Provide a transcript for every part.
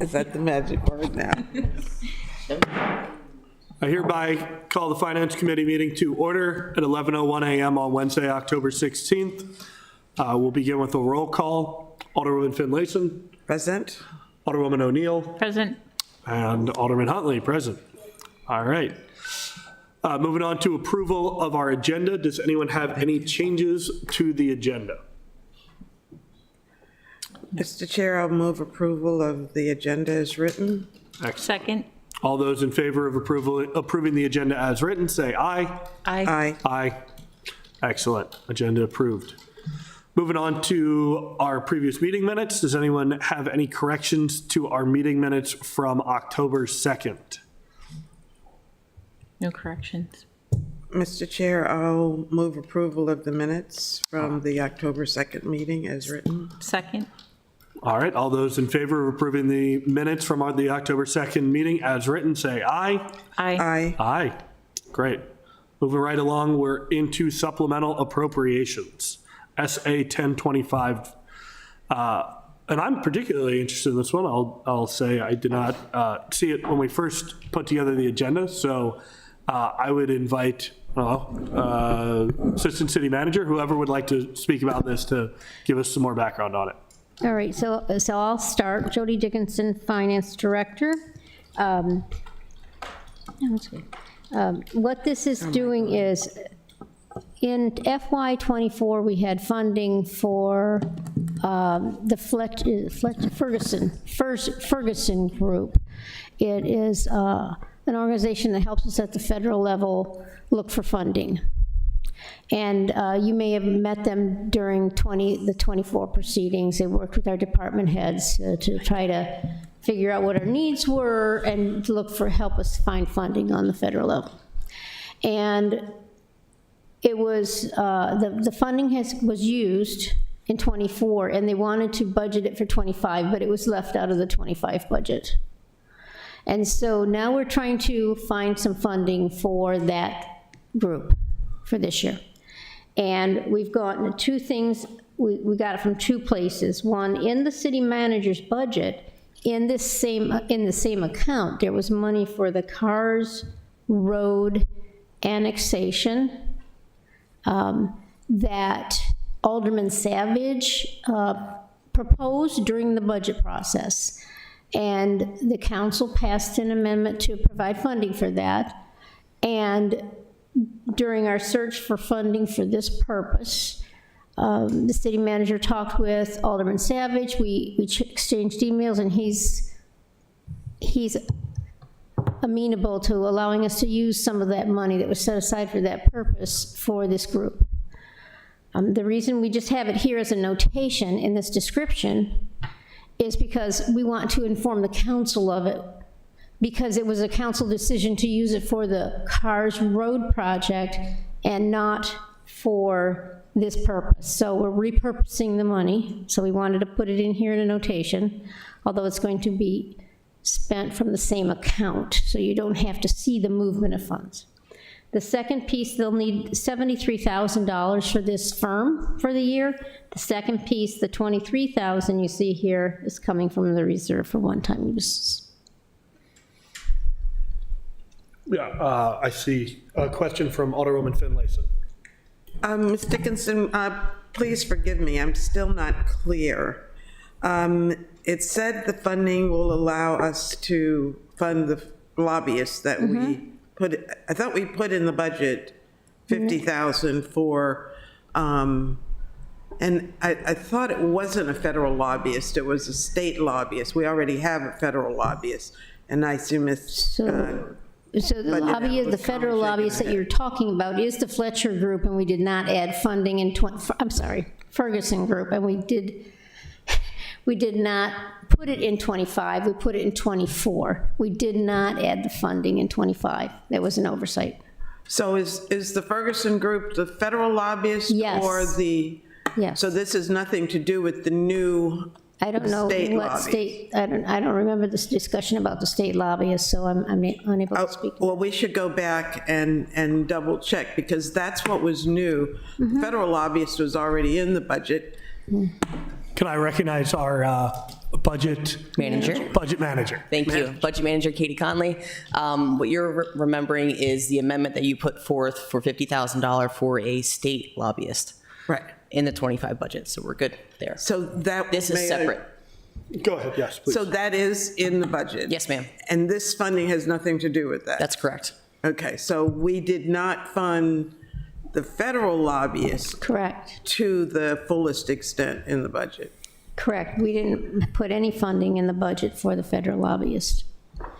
Is that the magic word now? I hereby call the Finance Committee meeting to order at 11:01 a.m. on Wednesday, October 16th. We'll begin with a roll call. Alderwoman Finlayson, Present? Alderwoman O'Neill, Present. and Alderman Huntley, present. All right. Moving on to approval of our agenda. Does anyone have any changes to the agenda? Mr. Chair, I'll move approval of the agenda as written. Second. All those in favor of approving the agenda as written, say aye. Aye. Aye. Excellent. Agenda approved. Moving on to our previous meeting minutes. Does anyone have any corrections to our meeting minutes from October 2nd? No corrections. Mr. Chair, I'll move approval of the minutes from the October 2nd meeting as written. Second. All right. All those in favor of approving the minutes from the October 2nd meeting as written, say aye. Aye. Aye. Aye. Great. Moving right along, we're into supplemental appropriations. SA 1025. And I'm particularly interested in this one. I'll say I did not see it when we first put together the agenda. So I would invite Assistant City Manager, whoever would like to speak about this, to give us some more background on it. All right, so I'll start. Jody Dickinson, Finance Director. What this is doing is, in FY24, we had funding for the Ferguson Group. It is an organization that helps us at the federal level look for funding. And you may have met them during the 24 proceedings. They worked with our department heads to try to figure out what our needs were and to help us find funding on the federal level. And it was, the funding was used in 24, and they wanted to budget it for 25, but it was left out of the 25 budget. And so now we're trying to find some funding for that group for this year. And we've gotten two things, we got it from two places. One, in the city manager's budget, in the same account, there was money for the Cars Road annexation that Alderman Savage proposed during the budget process. And the council passed an amendment to provide funding for that. And during our search for funding for this purpose, the city manager talked with Alderman Savage. We exchanged emails, and he's amenable to allowing us to use some of that money that was set aside for that purpose for this group. The reason we just have it here as a notation in this description is because we want to inform the council of it, because it was a council decision to use it for the Cars Road project and not for this purpose. So we're repurposing the money, so we wanted to put it in here in a notation, although it's going to be spent from the same account, so you don't have to see the movement of funds. The second piece, they'll need $73,000 for this firm for the year. The second piece, the $23,000 you see here, is coming from the reserve for one-time uses. Yeah, I see a question from Alderwoman Finlayson. Ms. Dickinson, please forgive me, I'm still not clear. It said the funding will allow us to fund the lobbyists that we put, I thought we put in the budget 50,000 for, and I thought it wasn't a federal lobbyist, it was a state lobbyist. We already have a federal lobbyist, and I assume it's, So the lobbyist, the federal lobbyist that you're talking about is the Fletcher Group, and we did not add funding in, Ferguson Group, and we did not put it in 25, we put it in 24. We did not add the funding in 25. That was an oversight. so is the Ferguson Group the federal lobbyist? Yes. Or the, Yes. so this has nothing to do with the new I don't know state what lobbyist? state, I don't remember this discussion about the state lobbyists, so I'm unable to speak. Well, we should go back and double check, because that's what was new. The federal lobbyist was already in the budget. Can I recognize our Budget Manager. Budget manager. Thank you. Budget Manager Katie Conley. What you're remembering is the amendment that you put forth for $50,000 for a state lobbyist Right. in the 25 budget, so we're good there. So that. This is may I- separate. Go ahead, yes, please. So that is in the budget? Yes, ma'am. And this funding has nothing to do with that? That's correct. Okay, so we did not fund the federal lobbyists Correct, to the fullest extent in the budget. correct. We didn't put any funding in the budget for the federal lobbyist.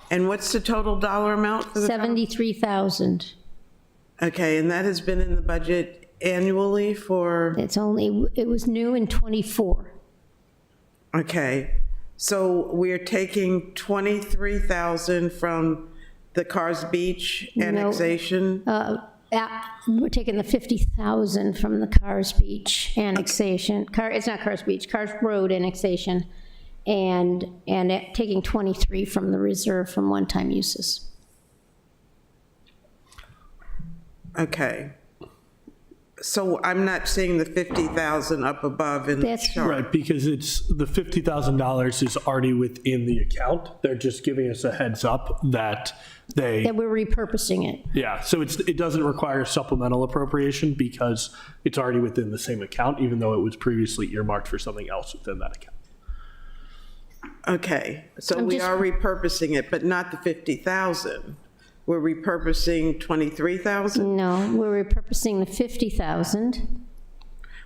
And what's the total dollar amount for the? 73,000. Okay, and that has been in the budget annually for, It was new in '24. okay. So we're taking 23,000 from the Cars Beach annexation? We're taking the 50,000 from the Cars Beach annexation, it's not Cars Beach, Cars Road annexation, and taking 23 from the reserve from one-time uses. Okay. So I'm not seeing the 50,000 up above in the That's chart. Right, because it's, the $50,000 is already within the account. They're just giving us a heads up that they, That we're repurposing it. yeah, so it doesn't require supplemental appropriation because it's already within the same account, even though it was previously earmarked for something else within that account. Okay, so I'm we just- are repurposing it, but not the 50,000. We're repurposing 23,000? No, we're repurposing the 50,000.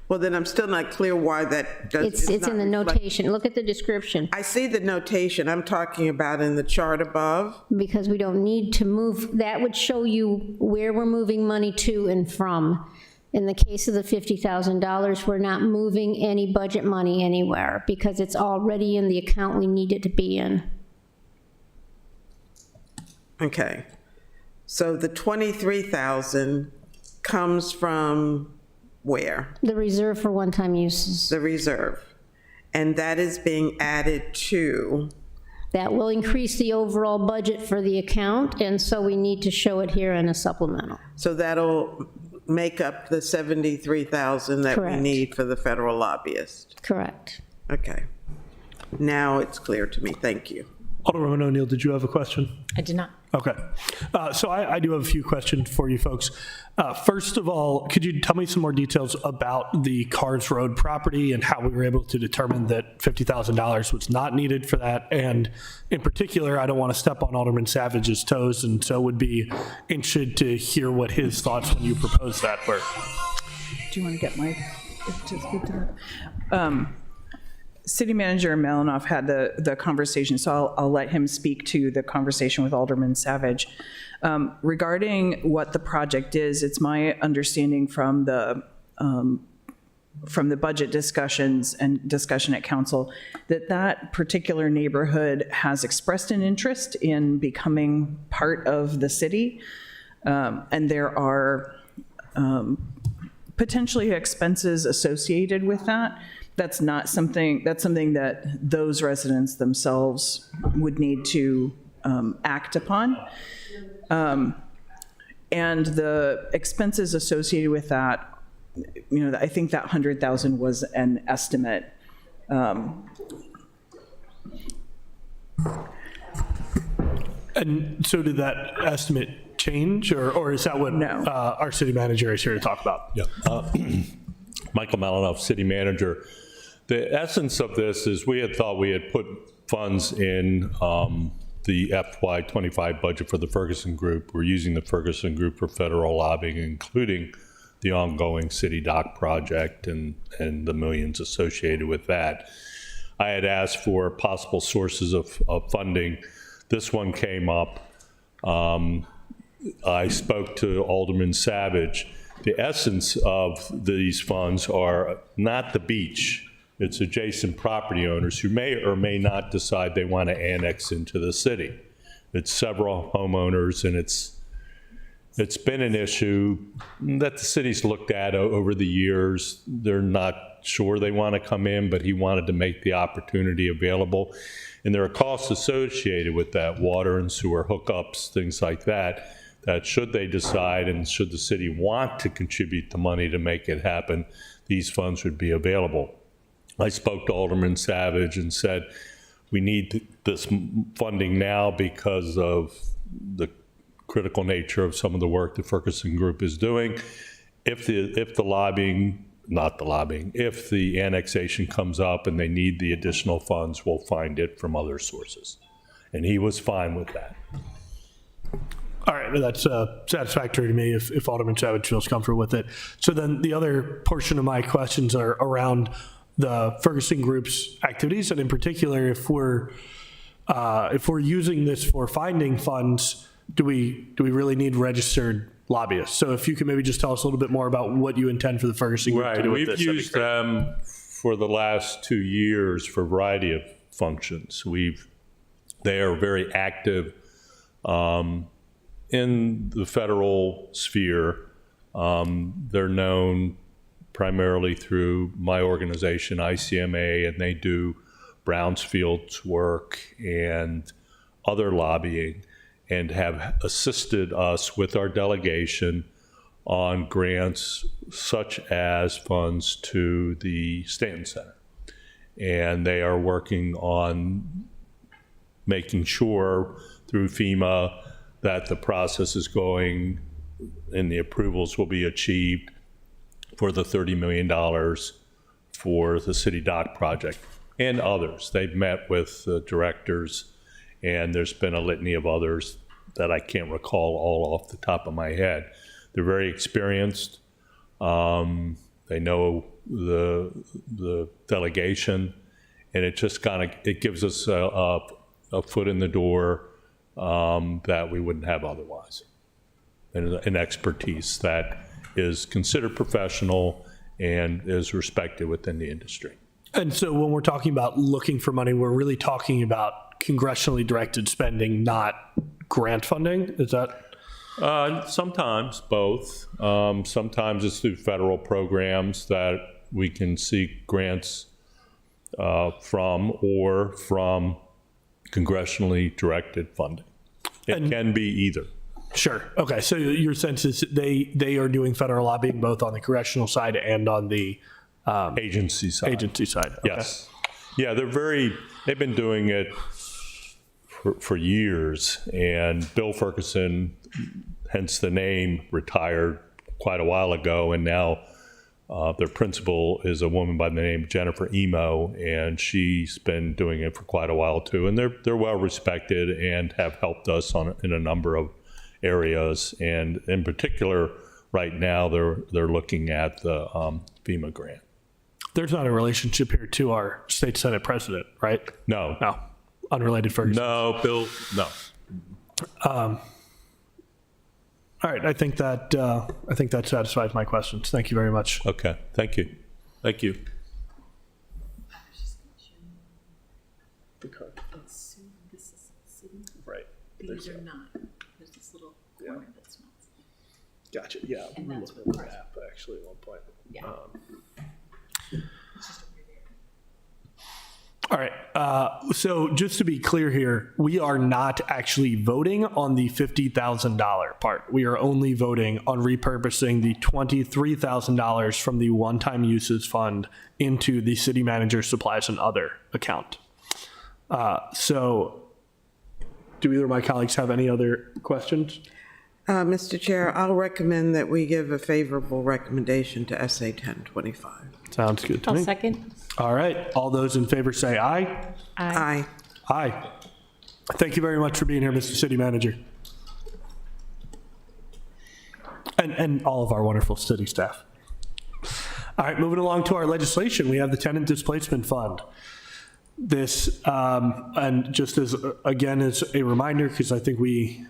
Well, then I'm still not clear why that does. It's not in the reflect- notation. Look at the description. I see the notation. I'm talking about in the chart above. Because we don't need to move, that would show you where we're moving money to and from. In the case of the $50,000, we're not moving any budget money anywhere because it's already in the account we need it to be in. Okay. So the 23,000 comes from where? The reserve for one-time uses. The reserve. And that is being added to, That will increase the overall budget for the account, and so we need to show it here in a supplemental. so that'll make up the 73,000 that we Correct. need for the federal lobbyist. Correct. Okay. Now it's clear to me. Thank you. Alderwoman O'Neill, did you have a question? I did not. Okay. So I do have a few questions for you folks. First of all, could you tell me some more details about the Cars Road property and how we were able to determine that $50,000 was not needed for that? And in particular, I don't want to step on Alderman Savage's toes, and so would be interested to hear what his thoughts when you proposed that were. Do you want to get Mike to speak to that? City Manager Malinoff had the conversation, so I'll let him speak to the conversation with Alderman Savage. Regarding what the project is, it's my understanding from the budget discussions and discussion at council that that particular neighborhood has expressed an interest in becoming part of the city. And there are potentially expenses associated with that. That's something that those residents themselves would need to act upon. And the expenses associated with that, you know, I think that 100,000 was an estimate. And so did that estimate change, or is that what No. our city manager is here to talk about? Yeah. Michael Malinoff, City Manager. The essence of this is we had thought we had put funds in the FY '25 budget for the Ferguson Group. We're using the Ferguson Group for federal lobbying, including the ongoing city dock project and the millions associated with that. I had asked for possible sources of funding. This one came up. I spoke to Alderman Savage. The essence of these funds are not the beach. It's adjacent property owners who may or may not decide they want to annex into the city. It's several homeowners, and it's been an issue that the city's looked at over the years. They're not sure they want to come in, but he wanted to make the opportunity available. And there are costs associated with that, water and sewer hookups, things like that, that should they decide and should the city want to contribute the money to make it happen, these funds would be available. I spoke to Alderman Savage and said, we need this funding now because of the critical nature of some of the work the Ferguson Group is doing. If the lobbying, not the lobbying, if the annexation comes up and they need the additional funds, we'll find it from other sources. And he was fine with that. All right, that's satisfactory to me if Alderman Savage feels comfortable with it. So then the other portion of my questions are around the Ferguson Group's activities, and in particular, if we're using this for finding funds, do we really need registered lobbyists? So if you could maybe just tell us a little bit more about what you intend for the Ferguson Group to do with We've this. that'd be used great. them for the last 2 years for a variety of functions. They are very active in the federal sphere. They're known primarily through my organization, ICMA, and they do Brownsfield's work and other lobbying, and have assisted us with our delegation on grants such as funds to the Stanton Center. And they are working on making sure through FEMA that the process is going and the approvals will be achieved for the $30 million for the City Dock project and others. They've met with the directors, and there's been a litany of others that I can't recall all off the top of my head. They're very experienced. They know the delegation, and it just it gives us a foot in the door that we wouldn't have otherwise, and an expertise that is considered professional and is respected within the industry. And so when we're talking about looking for money, we're really talking about congressionally directed spending, not grant funding? Is that? Sometimes both. Sometimes it's through federal programs that we can seek grants from, or from congressionally directed funding. It can be either. Sure. Okay. So your sense is they are doing federal lobbying both on the congressional side and on the Agency side. agency side. Okay. Yes. Yeah, they've been doing it for years, and Bill Ferguson, hence the name, retired quite a while ago, and now their principal is a woman by the name of Jennifer Emo, and she's been doing it for quite a while too, and they're well respected and have helped us in a number of areas, and in particular right now they're looking at the FEMA grant. There's not a relationship here to our state Senate president, right? No. No. Unrelated Ferguson. No, Bill, no. All right. I think that satisfies my questions. Thank you very much. Okay, thank you. Thank you. Right. These are not. There's this little corner that's not. Gotcha. Yeah. And that's we looked at the map actually at one point. Yeah. It's just over there. All right. So just to be clear here, we are not actually voting on the $50,000 part. We are only voting on repurposing the $23,000 from the one-time uses fund into the city manager supplies and other account. So do either of my colleagues have any other questions? Mr. Chair, I'll recommend that we give a favorable recommendation to SA 1025. Sounds good to I'll me. second. All right. All those in favor say aye. Aye. Aye. Thank you very much for being here, Mr. City Manager. And all of our wonderful city staff. All right, moving along to our legislation, we have the Tenant Displacement Fund. This, and just as, again, as a reminder, because I think we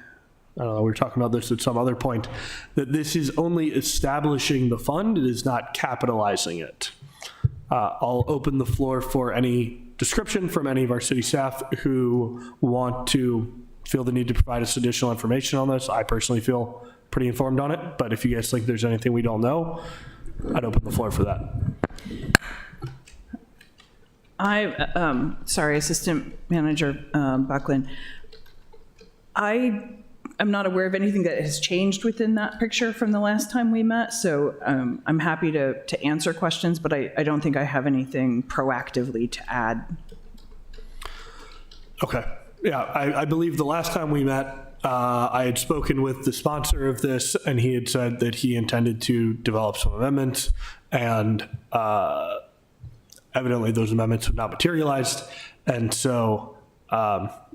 were talking about this at some other point, that this is only establishing the fund, it is not capitalizing it. I'll open the floor for any description from any of our city staff who want to feel the need to provide us additional information on this. I personally feel pretty informed on it, but if you guys think there's anything we don't know, I'd open the floor for that. Sorry, Assistant Manager Buckland. I am not aware of anything that has changed within that picture from the last time we met, so I'm happy to answer questions, but I don't think I have anything proactively to add. Okay. Yeah, I believe the last time we met, I had spoken with the sponsor of this, and he had said that he intended to develop some amendments, and evidently those amendments have not materialized, and so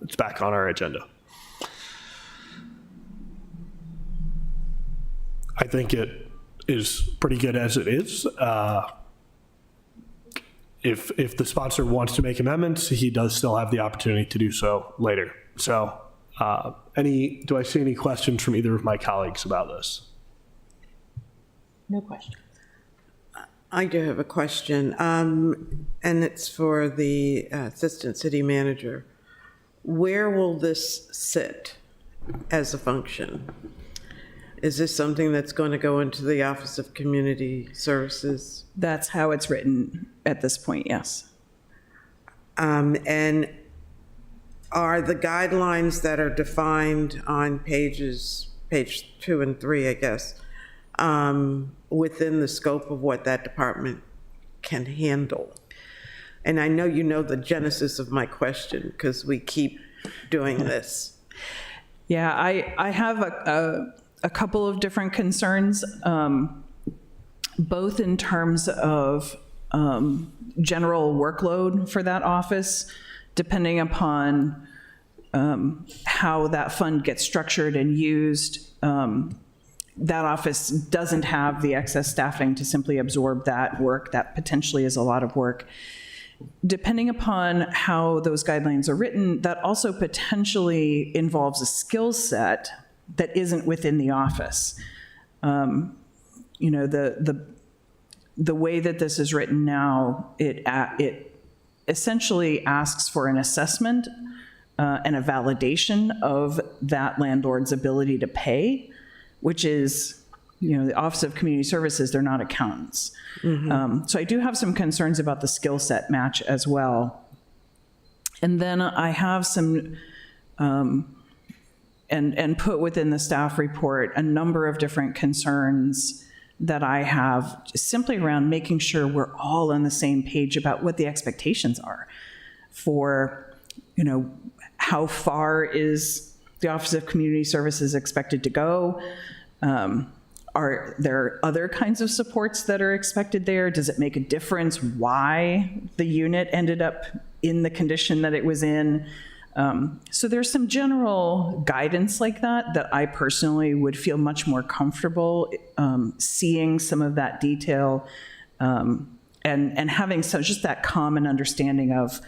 it's back on our agenda. I think it is pretty good as it is. If the sponsor wants to make amendments, he does still have the opportunity to do so later. So do I see any questions from either of my colleagues about this? No question. I do have a question, and it's for the Assistant City Manager. Where will this sit as a function? Is this something that's going to go into the Office of Community Services? That's how it's written at this point, yes. And are the guidelines that are defined on page 2 and 3, I guess, within the scope of what that department can handle? And I know you know the genesis of my question because we keep doing this. Yeah, I have a couple of different concerns, both in terms of general workload for that office, depending upon how that fund gets structured and used. That office doesn't have the excess staffing to simply absorb that work. That potentially is a lot of work. Depending upon how those guidelines are written, that also potentially involves a skill set that isn't within the office. You know, the way that this is written now, it essentially asks for an assessment and a validation of that landlord's ability to pay, which is, you know, the Office of Community Services, they're not accountants. So I do have some concerns about the skill set match as well. And then I have some, and put within the staff report a number of different concerns that I have simply around making sure we're all on the same page about what the expectations are for, you know, how far is the Office of Community Services expected to go? Are there other kinds of supports that are expected there? Does it make a difference why the unit ended up in the condition that it was in? So there's some general guidance like that I personally would feel much more comfortable seeing some of that detail and having just that common understanding of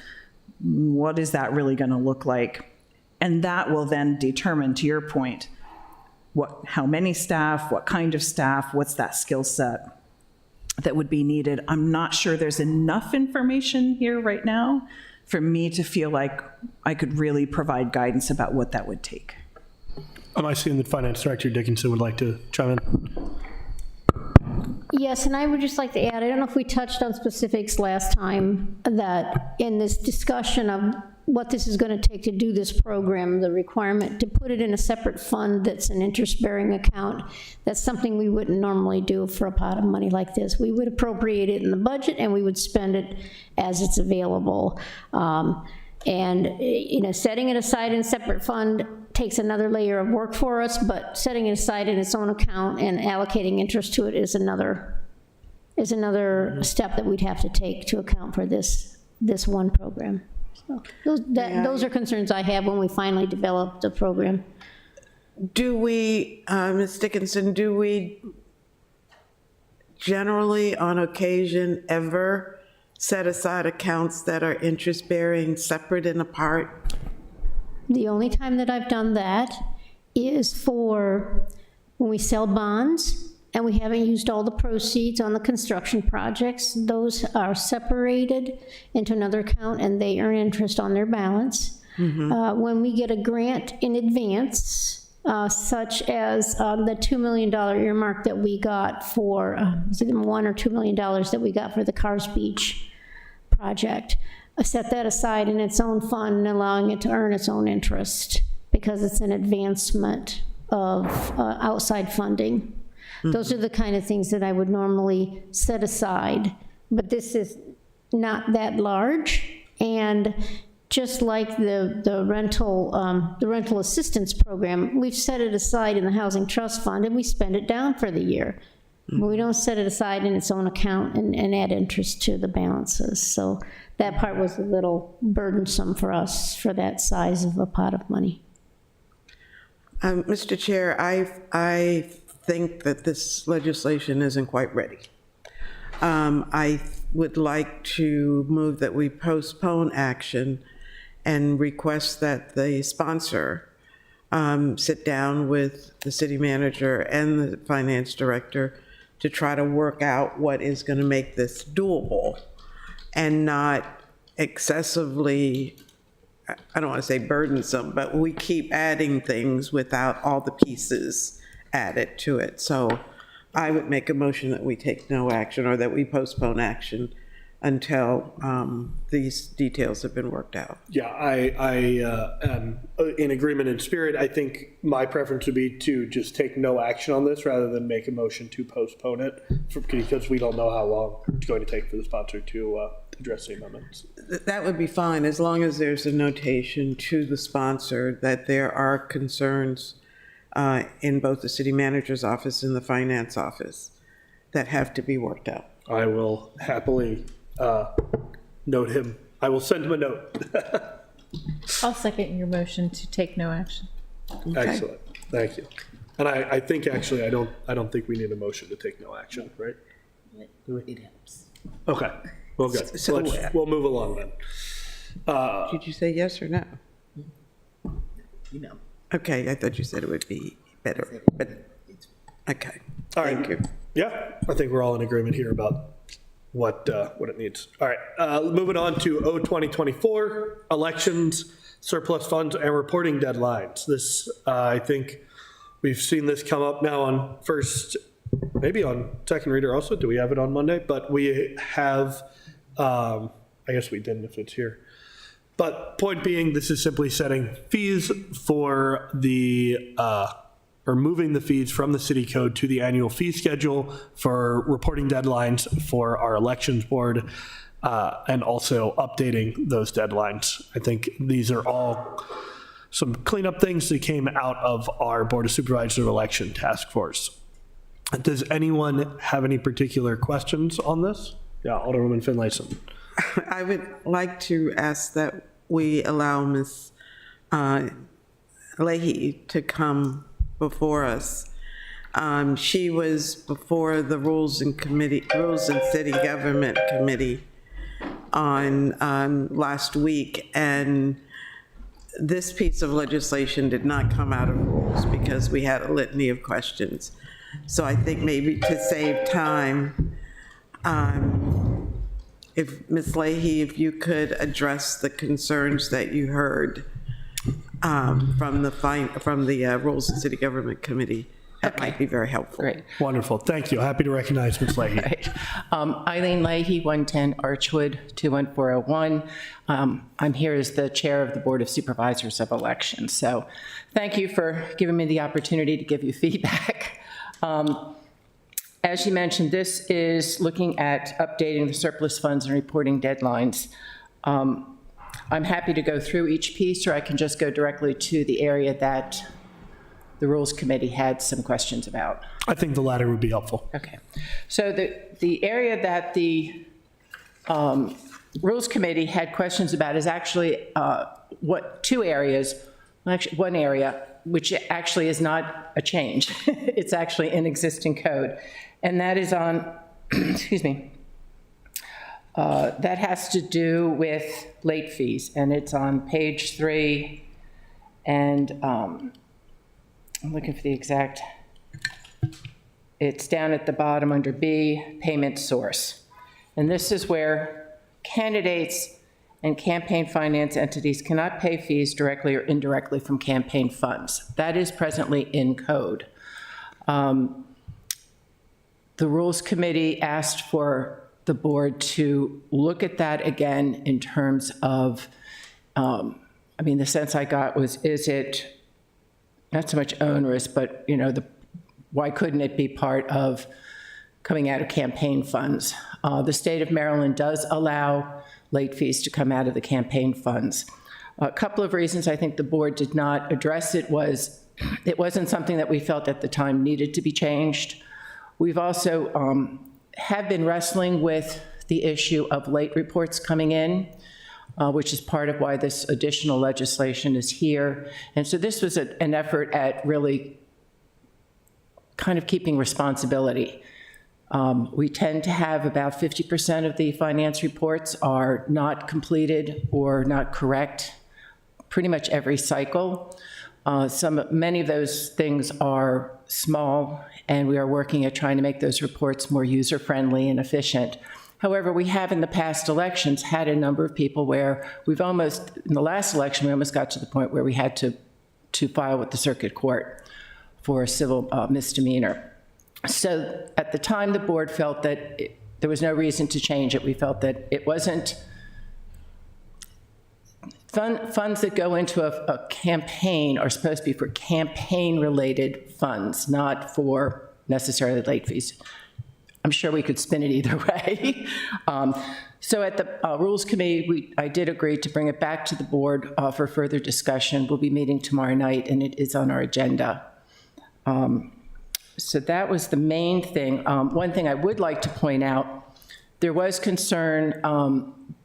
what is that really going to look like. And that will then determine, to your point, how many staff, what kind of staff, what's that skill set that would be needed. I'm not sure there's enough information here right now for me to feel like I could really provide guidance about what that would take. I seeing that Finance Director Dickinson would like to chime in. Yes, and I would just like to add, I don't know if we touched on specifics last time, that in this discussion of what this is going to take to do this program, the requirement to put it in a separate fund that's an interest-bearing account, that's something we wouldn't normally do for a pot of money like this. We would appropriate it in the budget and we would spend it as it's available. And, you know, setting it aside in a separate fund takes another layer of work for us, but setting it aside in its own account and allocating interest to it is another step that we'd have to take to account for this one program. So those are concerns I have when we finally develop the program. Do we, Ms. Dickinson, do we generally, on occasion, ever set aside accounts that are interest-bearing, separate and apart? The only time that I've done that is for when we sell bonds and we haven't used all the proceeds on the construction projects. Those are separated into another account and they earn interest on their balance. When we get a grant in advance, such as the $2 million earmark that we got for, was it $1 or $2 million that we got for the Cars Beach project, I set that aside in its own fund and allowing it to earn its own interest because it's an advancement of outside funding. Those are the kind of things that I would normally set aside, but this is not that large, and just like the rental assistance program, we've set it aside in the Housing Trust Fund and we spend it down for the year. We don't set it aside in its own account and add interest to the balances. So that part was a little burdensome for us for that size of a pot of money. Mr. Chair, I think that this legislation isn't quite ready. I would like to move that we postpone action and request that the sponsor sit down with the city manager and the finance director to try to work out what is going to make this doable and not excessively, I don't want to say burdensome, but we keep adding things without all the pieces added to it. So I would make a motion that we take no action or that we postpone action until these details have been worked out. Yeah, I am in agreement in spirit. I think my preference would be to just take no action on this rather than make a motion to postpone it because we don't know how long it's going to take for the sponsor to address the amendments. That would be fine, as long as there's a notation to the sponsor that there are concerns in both the city manager's office and the finance office that have to be worked out. I will happily note him. I will send him a note. I'll second your motion to take no action. Excellent, thank you. And I think actually, I don't think we need a motion to take no action, right? It helps. Okay, well, good. So- We'll move along then. Did you say yes or no? You know. Okay, I thought you said it would be better, but, okay, All right. thank you. Yeah, I think we're all in agreement here about what it needs. All right, moving on to 2024 elections, surplus funds, and reporting deadlines. This, I think we've seen this come up now on first, maybe on second reader also. Do we have it on Monday? But we have, I guess we didn't if it's here. But point being, this is simply setting fees for the, or moving the fees from the city code to the annual fee schedule for reporting deadlines for our elections board, and also updating those deadlines. I think these are all some cleanup things that came out of our Board of Supervisors election task force. Does anyone have any particular questions on this? Yeah, Alderwoman Finlayson. I would like to ask that we allow Ms. Leahy to come before us. She was before the Rules and City Government Committee on last week, and this piece of legislation did not come out of rules because we had a litany of questions. So I think maybe to save time, if Ms. Leahy, if you could address the concerns that you heard from the Rules and City Government Committee, that might be very helpful. Great. Wonderful, thank you. Happy to recognize Ms. Leahy. Right. Eileen Leahy, 110 Archwood, 21401. I'm here as the chair of the Board of Supervisors of Elections. So thank you for giving me the opportunity to give you feedback. As you mentioned, this is looking at updating the surplus funds and reporting deadlines. I'm happy to go through each piece, or I can just go directly to the area that the Rules Committee had some questions about. I think the latter would be helpful. Okay. So the area that the Rules Committee had questions about is actually two areas, actually one area, which actually is not a change. It's actually an existing code. And that is on, excuse me, that has to do with late fees. And it's on page 3. And I'm looking for the exact, it's down at the bottom under B, payment source. And this is where candidates and campaign finance entities cannot pay fees directly or indirectly from campaign funds. That is presently in code. The Rules Committee asked for the board to look at that again in terms of, I mean, the sense I got was, is it not so much onerous, but, you know, why couldn't it be part of coming out of campaign funds? The state of Maryland does allow late fees to come out of the campaign funds. A couple of reasons I think the board did not address it was it wasn't something that we felt at the time needed to be changed. We've also have been wrestling with the issue of late reports coming in, which is part of why this additional legislation is here. And so this was an effort at really kind of keeping responsibility. We tend to have about 50% of the finance reports are not completed or not correct pretty much every cycle. Many of those things are small, and we are working at trying to make those reports more user-friendly and efficient. However, we have in the past elections had a number of people where we've almost, in the last election, we almost got to the point where we had to file with the circuit court for a civil misdemeanor. So at the time, the board felt that there was no reason to change it. We felt that it wasn't, funds that go into a campaign are supposed to be for campaign-related funds, not for necessarily late fees. I'm sure we could spin it either way. So at the Rules Committee, I did agree to bring it back to the board for further discussion. We'll be meeting tomorrow night, and it is on our agenda. So that was the main thing. One thing I would like to point out, there was concern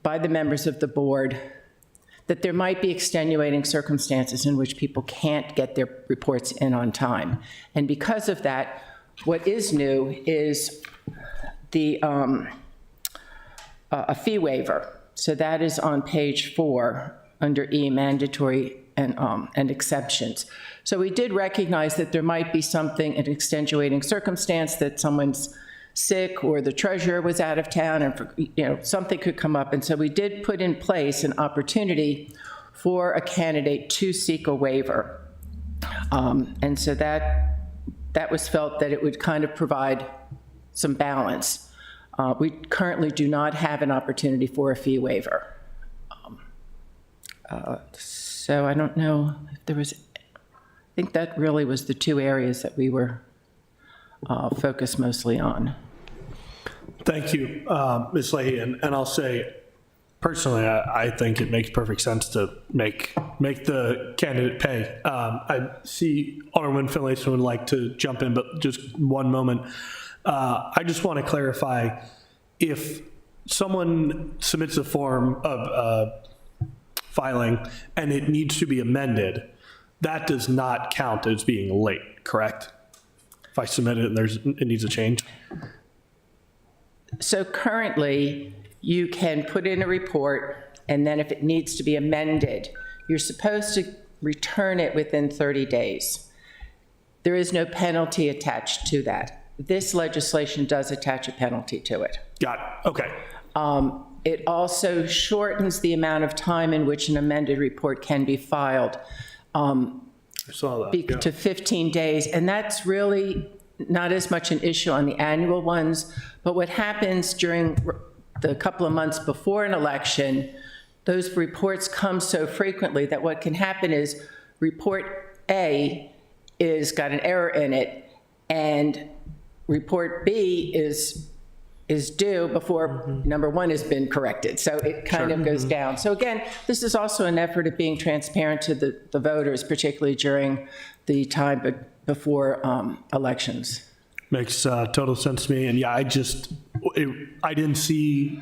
by the members of the board that there might be extenuating circumstances in which people can't get their reports in on time. And because of that, what is new is a fee waiver. So that is on page 4 under E, mandatory and exceptions. So we did recognize that there might be something, an extenuating circumstance, that someone's sick or the treasurer was out of town, and something could come up. And so we did put in place an opportunity for a candidate to seek a waiver. And so that was felt that it would kind of provide some balance. We currently do not have an opportunity for a fee waiver. So I don't know if there was, I think that really was the two areas that we were focused mostly on. Thank you, Ms. Leahy, and I'll say, personally, I think it makes perfect sense to make the candidate pay. I see Alderman Finlayson would like to jump in, but just one moment. I just want to clarify, if someone submits a form of filing and it needs to be amended, that does not count as being late, correct? If I submit it and it needs a change? So currently, you can put in a report, and then if it needs to be amended, you're supposed to return it within 30 days. There is no penalty attached to that. This legislation does attach a penalty to it. Got it, okay. It also shortens the amount of time in which an amended report can be filed I saw that, yeah. to 15 days, and that's really not as much an issue on the annual ones, but what happens during the couple of months before an election, those reports come so frequently that what can happen is report A is got an error in it, and report B is due before number 1 has been corrected. So it kind of goes down. So again, this is also an effort of being transparent to the voters, particularly during the time before elections. Makes total sense to me. And yeah, I didn't see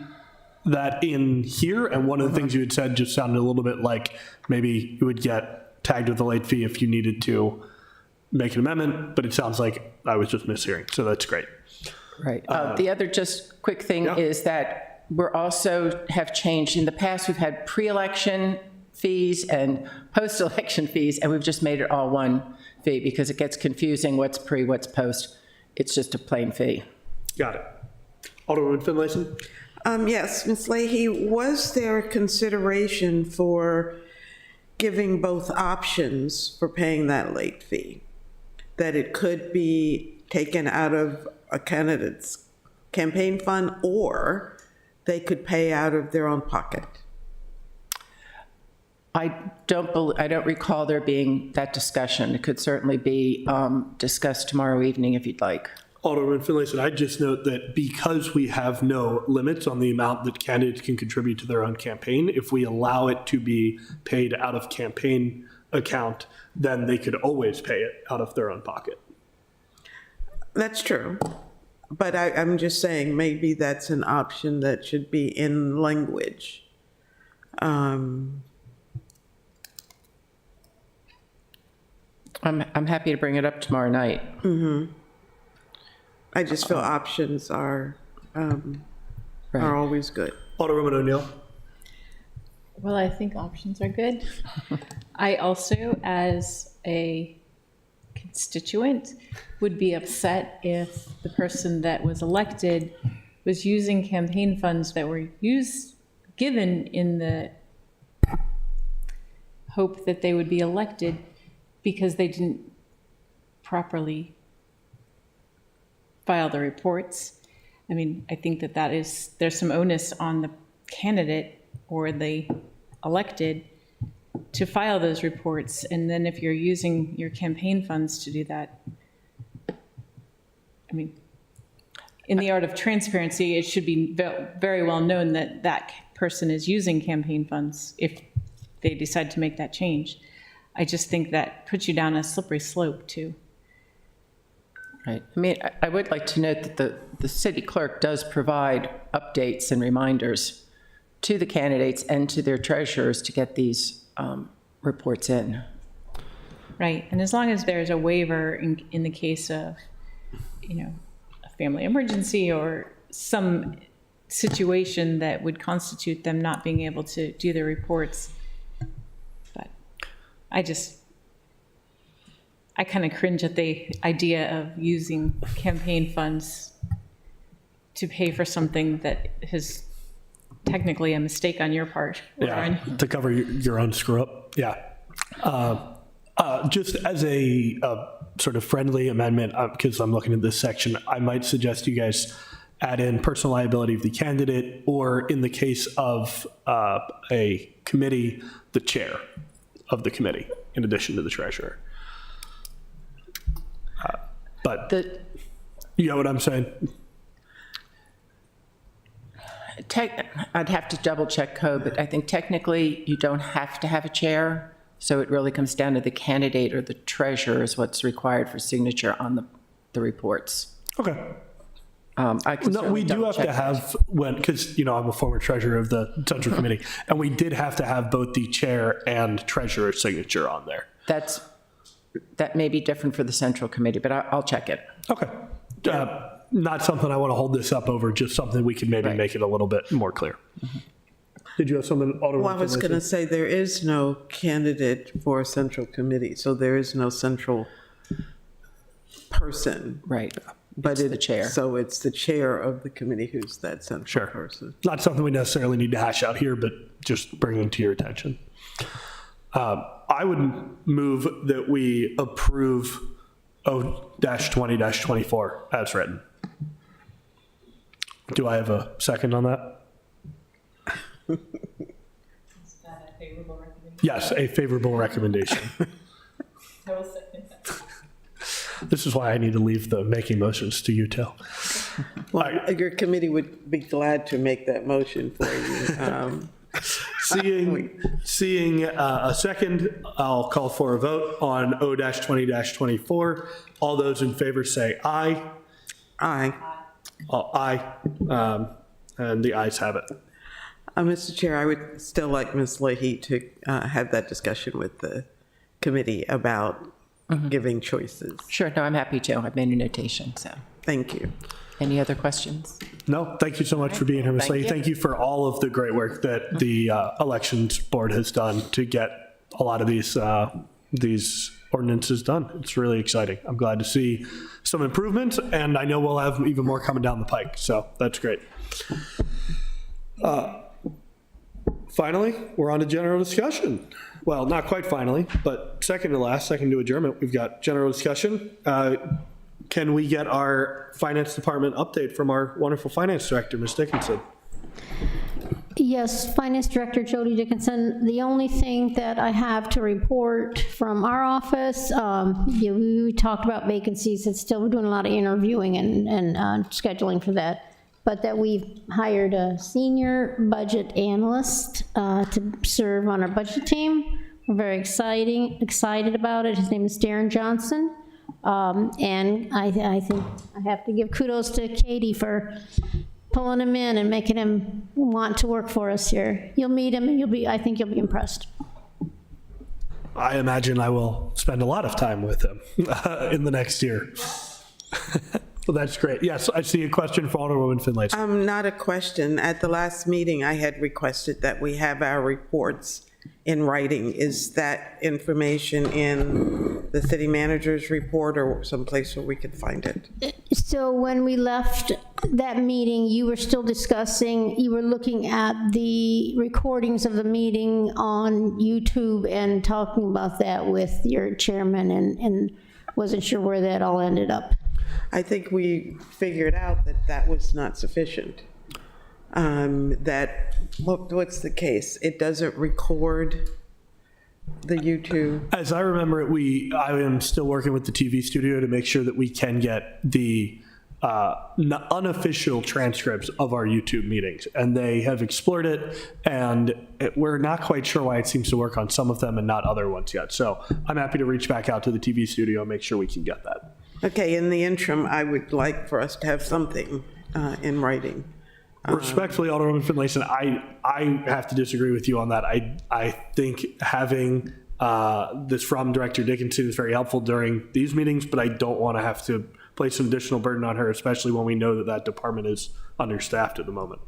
that in here. And one of the things you had said just sounded a little bit like maybe you would get tagged with a late fee if you needed to make an amendment, but it sounds like I was just mishearing. So that's great. Right. The other just quick thing is that we're also have changed. In the past, we've had pre-election fees and post-election fees, and we've just made it all one fee because it gets confusing what's pre, what's post. It's just a plain fee. Got it. Alderman Finlayson? Yes, Ms. Leahy, was there consideration for giving both options for paying that late fee? That it could be taken out of a candidate's campaign fund, or they could pay out of their own pocket? I don't recall there being that discussion. It could certainly be discussed tomorrow evening if you'd like. Alderman Finlayson, I'd just note that because we have no limits on the amount that candidates can contribute to their own campaign, if we allow it to be paid out of campaign account, then they could always pay it out of their own pocket. That's true. But I'm just saying, maybe that's an option that should be in language. I'm happy to bring it up tomorrow night. I just feel options are always good. Alderwoman O'Neill? Well, I think options are good. I also, as a constituent, would be upset if the person that was elected was using campaign funds that were given in the hope that they would be elected because they didn't properly file the reports. I mean, I think that there's some onus on the candidate or the elected to file those reports. And then if you're using your campaign funds to do that, I mean, in the art of transparency, it should be very well known that that person is using campaign funds if they decide to make that change. I just think that puts you down a slippery slope too. Right. I mean, I would like to note that the city clerk does provide updates and reminders to the candidates and to their treasurers to get these reports in. Right, and as long as there's a waiver in the case of, a family emergency or some situation that would constitute them not being able to do their reports. But I kind of cringe at the idea of using campaign funds to pay for something that is technically a mistake on your part. Yeah, to cover your own screw up. Yeah. Just as a sort of friendly amendment, because I'm looking at this section, I might suggest you guys add in personal liability of the candidate, or in the case of a committee, the chair of the committee, in addition to the treasurer. But you know what I'm saying? I'd have to double check code, but I think technically you don't have to have a chair. So it really comes down to the candidate or the treasurer is what's required for signature on the reports. Okay. I can No, we certainly do have to double-check have, because, I'm a former treasurer of the Central Committee, and we did have to have both the chair and treasurer signature on there. That may be different for the Central Committee, but I'll check it. Okay. Not something I want to hold this up over, just something we could maybe make it a little bit more clear. Did you have something, Alderman? Well, I was going to say, there is no candidate for Central Committee, so there is no central person. Right. But It's the chair. So it's the chair of the committee who's that central Sure. person. Not something we necessarily need to hash out here, but just bringing to your attention. I would move that we approve O-20-24 as written. Do I have a second on that? Yes, a favorable recommendation. This is why I need to leave the making motions to you, Till. Well, your committee would be glad to make that motion for you. Seeing a second, I'll call for a vote on O-20-24. All those in favor say aye. Aye. Aye. And the ayes have it. Mr. Chair, I would still like Ms. Leahy to have that discussion with the committee about giving choices. Sure, no, I'm happy to. I've made a notation, so. Thank you. Any other questions? No, thank you so much for being here, Ms. Thank Leahy. you. Thank you for all of the great work that the Elections Board has done to get a lot of these ordinances done. It's really exciting. I'm glad to see some improvements, and I know we'll have even more coming down the pike, so that's great. Finally, we're on to general discussion. Well, not quite finally, but second to last, second to adjournment, we've got general discussion. Can we get our finance department update from our wonderful finance director, Ms. Dickinson? Yes, Finance Director Jody Dickinson. The only thing that I have to report from our office, we talked about vacancies, it's still, we're doing a lot of interviewing and scheduling for that, but that we've hired a senior budget analyst to serve on our budget team. We're very excited about it. His name is Darren Johnson. And I think I have to give kudos to Katie for pulling him in and making him want to work for us here. You'll meet him and I think you'll be impressed. I imagine I will spend a lot of time with him in the next year. Well, that's great. Yes, I see a question for Alderwoman Finlayson. Not a question. At the last meeting, I had requested that we have our reports in writing. Is that information in the city manager's report or someplace where we can find it? So when we left that meeting, you were still discussing, you were looking at the recordings of the meeting on YouTube and talking about that with your chairman and wasn't sure where that all ended up. I think we figured out that that was not sufficient. What's the case? It doesn't record the YouTube. As I remember it, I am still working with the TV studio to make sure that we can get the unofficial transcripts of our YouTube meetings. And they have explored it, and we're not quite sure why it seems to work on some of them and not other ones yet. So I'm happy to reach back out to the TV studio and make sure we can get that. Okay, in the interim, I would like for us to have something in writing. Respectfully, Alderwoman Finlayson, I have to disagree with you on that. I think having this from Director Dickinson is very helpful during these meetings, but I don't want to have to place some additional burden on her, especially when we know that that department is understaffed at the moment.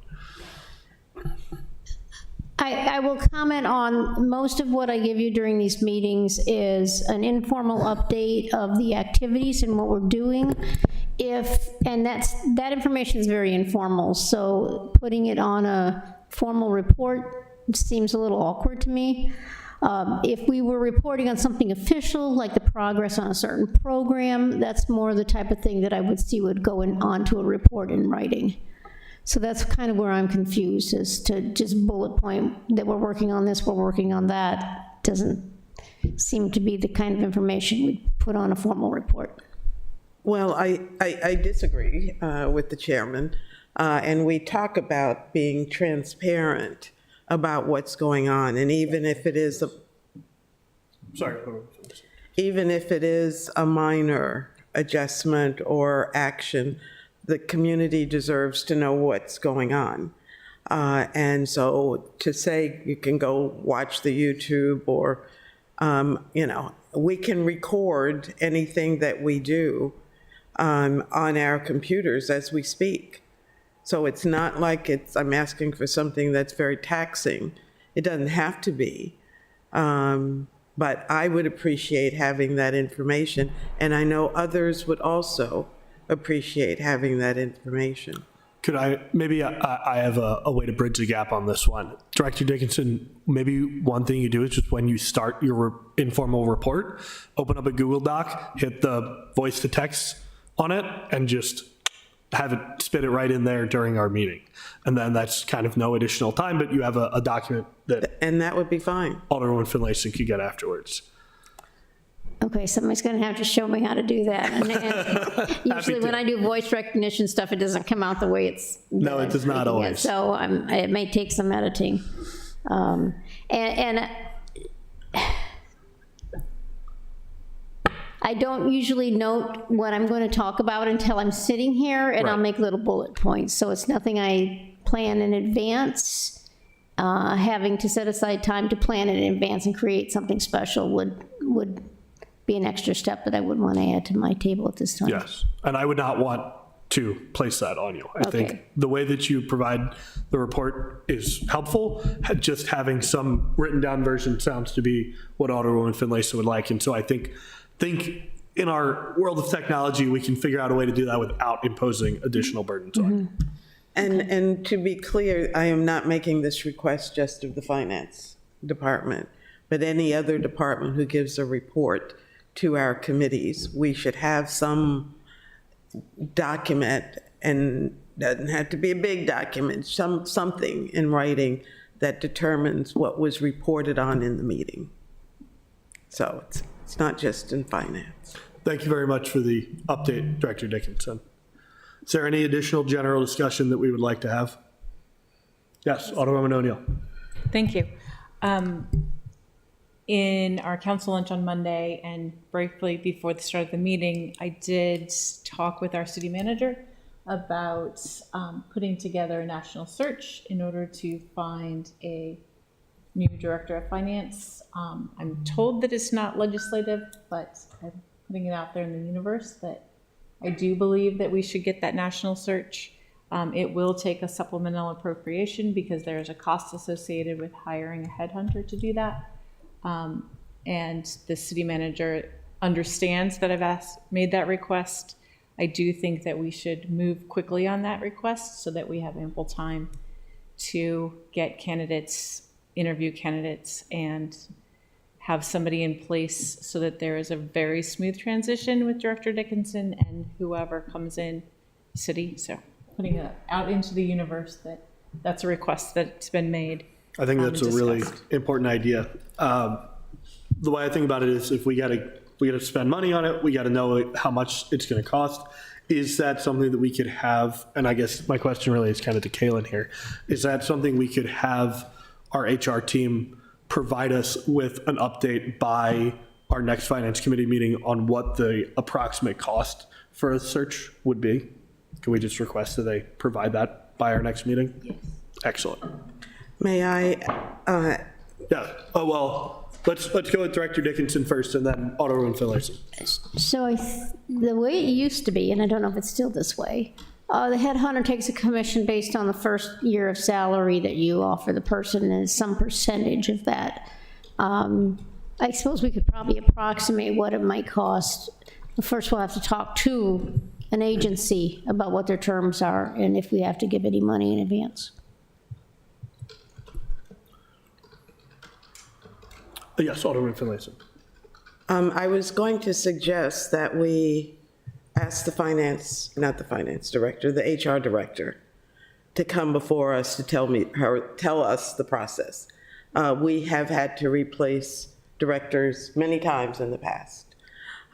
I will comment on most of what I give you during these meetings is an informal update of the activities and what we're doing. And that information is very informal, so putting it on a formal report seems a little awkward to me. If we were reporting on something official, like the progress on a certain program, that's more the type of thing that I would see would go onto a report in writing. So that's kind of where I'm confused, as to just bullet point that we're working on this, we're working on that, doesn't seem to be the kind of information we put on a formal report. Well, I disagree with the chairman, and we talk about being transparent about what's going on, and even if it is a minor adjustment or action, the community deserves to know what's going on. And so to say you can go watch the YouTube or, we can record anything that we do on our computers as we speak. So it's not like I'm asking for something that's very taxing. It doesn't have to be. But I would appreciate having that information. And I know others would also appreciate having that information. Could I have a way to bridge the gap on this one. Director Dickinson, maybe one thing you do is just when you start your informal report, open up a Google Doc, hit the voice to text on it, and just have it spit it right in there during our meeting. And then that's kind of no additional time, but you have a document that. And that would be fine. Alderwoman Finlayson could get afterwards. Okay, somebody's gonna have to show me how to do that. And usually when I do voice recognition stuff, it doesn't come out the way it's. No, it does not always. So it may take some editing. I don't usually note what I'm going to talk about until I'm sitting here, and I'll make little bullet points. So it's nothing I plan in advance. Having to set aside time to plan it in advance and create something special would be an extra step that I wouldn't want to add to my table at this time. Yes, and I would not want to place that on you. I think the way that you provide the report is helpful. Just having some written down version sounds to be what Alderwoman Finlayson would like. And so I think in our world of technology, we can figure out a way to do that without imposing additional burdens on you. And to be clear, I am not making this request just of the finance department, but any other department who gives a report to our committees. We should have some document and Doesn't have to be a big document, something in writing that determines what was reported on in the meeting. So it's not just in finance. Thank you very much for the update, Director Dickinson. Is there any additional general discussion that we would like to have? Yes, Alderwoman O'Neill. Thank you. In our council lunch on Monday and briefly before the start of the meeting, I did talk with our city manager about putting together a national search in order to find a new director of finance. I'm told that it's not legislative, but I'm putting it out there in the universe that I do believe that we should get that national search. It will take a supplemental appropriation because there is a cost associated with hiring a headhunter to do that. And the city manager understands that I've made that request. I do think that we should move quickly on that request so that we have ample time to get candidates, interview candidates, and have somebody in place so that there is a very smooth transition with Director Dickinson and whoever comes in city. So putting it out into the universe that that's a request that's been made. I think that's a really discussed. important idea. The way I think about it is if we gotta spend money on it, we gotta know how much it's gonna cost. Is that something that we could have, and I guess my question really is kind of to Kaylin here, is that something we could have our HR team provide us with an update by our next finance committee meeting on what the approximate cost for a search would be? Can we just request that they provide that by our next meeting? Yes. Excellent. May I, Yeah, oh, well, let's go with Director Dickinson first and then Alderwoman Finlayson. So the way it used to be, and I don't know if it's still this way, the headhunter takes a commission based on the first year of salary that you offer the person and some percentage of that. I suppose we could probably approximate what it might cost. First, we'll have to talk to an agency about what their terms are and if we have to give any money in advance. Yes, Alderwoman Finlayson. I was going to suggest that we ask the not the finance director, the HR director, to come before us to tell us the process. We have had to replace directors many times in the past.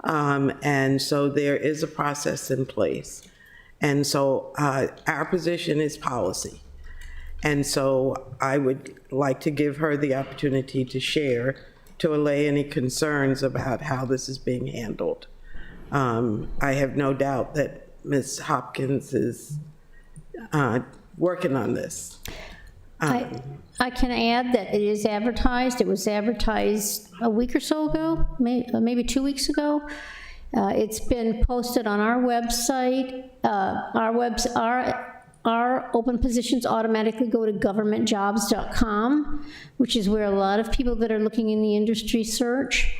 And so there is a process in place. And so our position is policy. And so I would like to give her the opportunity to share, to allay any concerns about how this is being handled. I have no doubt that Ms. Hopkins is working on this. I can add that it is advertised. It was advertised a week or so ago, maybe 2 weeks ago. It's been posted on our website. Our open positions automatically go to governmentjobs.com, which is where a lot of people that are looking in the industry search.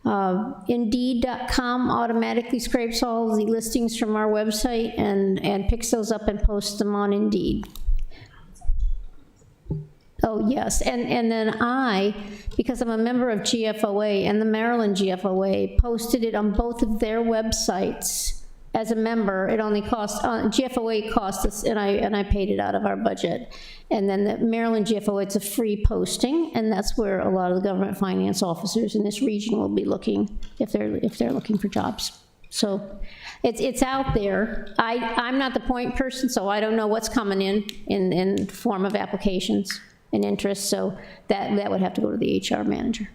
Indeed.com automatically scrapes all the listings from our website and picks those up and posts them on Indeed. Oh, yes, and then I, because I'm a member of GFOA and the Maryland GFOA, posted it on both of their websites. As a member, it only cost, GFOA cost us, and I paid it out of our budget. And then the Maryland GFOA, it's a free posting, and that's where a lot of the government finance officers in this region will be looking if they're looking for jobs. So it's out there. I'm not the point person, so I don't know what's coming in form of applications and interest, so that would have to go to the HR manager.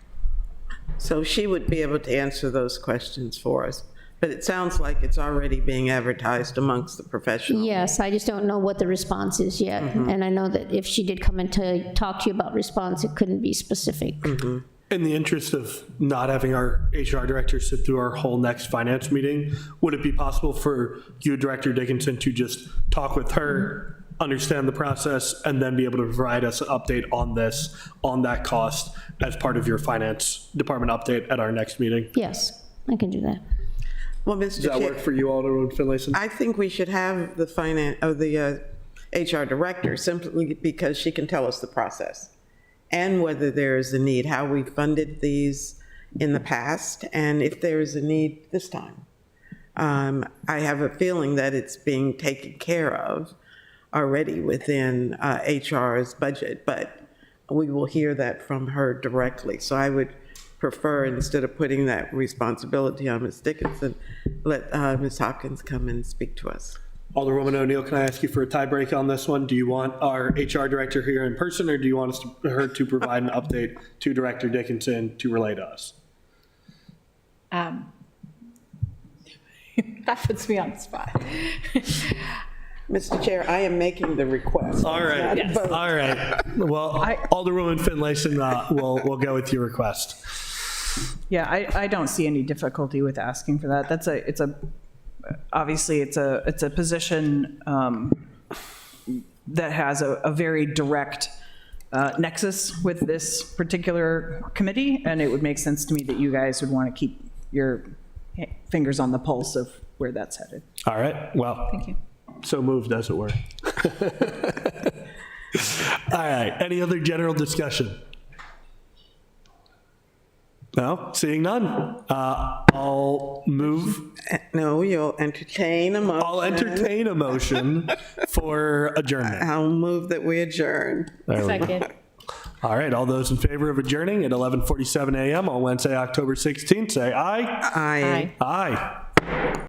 So she would be able to answer those questions for us. But it sounds like it's already being advertised amongst the professionals. Yes, I just don't know what the response is yet. And I know that if she did come in to talk to you about response, it couldn't be specific. In the interest of not having our HR director sit through our whole next finance meeting, would it be possible for you, Director Dickinson, to just talk with her, understand the process, and then be able to provide us an update on this, on that cost, as part of your finance department update at our next meeting? Yes, I can do that. Well, Mr. Does that Chair, work for you, Alderwoman Finlayson? I think we should have the HR director simply because she can tell us the process and whether there is a need, how we funded these in the past, and if there is a need this time. I have a feeling that it's being taken care of, already within HR's budget, but we will hear that from her directly. So I would prefer, instead of putting that responsibility on Ms. Dickinson, let Ms. Hopkins come and speak to us. Alderwoman O'Neill, can I ask you for a tie break on this one? Do you want our HR director here in person, or do you want her to provide an update to Director Dickinson to relay to us? That puts me on the spot. Mr. Chair, I am making the request. All right, all right. Well, Alderwoman Finlayson, we'll go with your request. Yeah, I don't see any difficulty with asking for that. Obviously, it's a position that has a very direct nexus with this particular committee, and it would make sense to me that you guys would want to keep your fingers on the pulse of where that's headed. All right, well. Thank you. So moved, as it were. All right, any other general discussion? No, seeing none. I'll move, No, you'll entertain a motion. I'll entertain a motion for adjournment. I'll move that we adjourn. Second. All right, all those in favor of adjourning at 11:47 a.m. on Wednesday, October 16th, say aye. Aye. Aye.